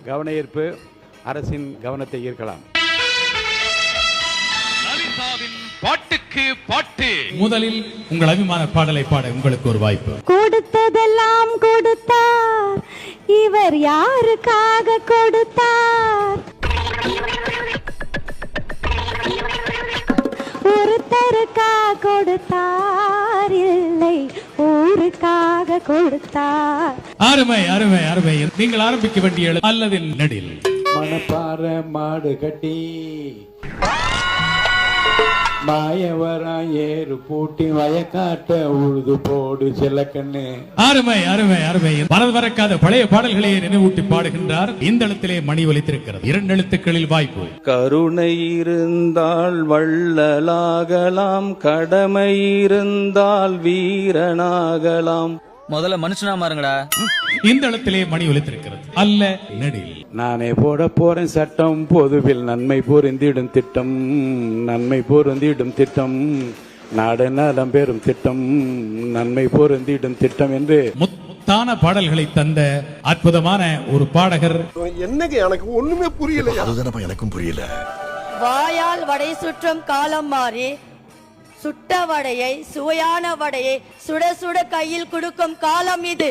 கவன ஈர்ப்பு அரசின் கவனத்தை ஈர்க்கலாம். பாட்டுக்கு பாட்டு. முதலில் உங்கள் அபிமான பாடலை பாட உங்களுக்கு ஒரு வாய்ப்பு. கொடுத்ததெல்லாம் கொடுத்தார், இவர் யாருக்காக கொடுத்தார்? ஒருத்தருக்காக கொடுத்தார், இல்லை ஊருக்காக கொடுத்தார். அருமை அருமை அருமை. நீங்கள் ஆரம்பிக்க வேண்டிய அல்லது நெடில். மணப்பாற மாடு கட்டி மாயவரா ஏறு பூட்டி வயக்காட்ட உழுது போடு செல்லக்கண்ணு. அருமை அருமை அருமை. மனது மறக்காத பழைய பாடல்களை நினைவூட்டி பாடுகின்றார். இந்த எழுத்திலே மணி ஒலித்திருக்கிறது. 2 எழுத்துக்களில் வாய்ப்பு. கருணை இருந்தால் வள்ளலாகலாம், கடமை இருந்தால் வீரனாகலாம். முதல்ல மனுஷனா மாறுங்கடா. இந்த இடத்திலே மணி ஒலித்திருக்கிறது. அல்ல நெடில். நானே போட போறேன் சட்டம், பொதுவில் நன்மை பொருந்திடும் திட்டம், நன்மை பொருந்திடும் திட்டம், நாடு நலம் பெறும் திட்டம், நன்மை பொருந்திடும் திட்டம் என்று முத்தான பாடல்களை தந்த அற்புதமான ஒரு பாடகர். என்னங்க எனக்கு ஒண்ணுமே புரியல. அதுதானப்பா எனக்கும் புரியல. வாயால் வடை சுற்றும் காலம் மாறி சுட்ட வடையை, சுவையான வடையை சுட சுட கையில் கொடுக்கும் காலம் இது.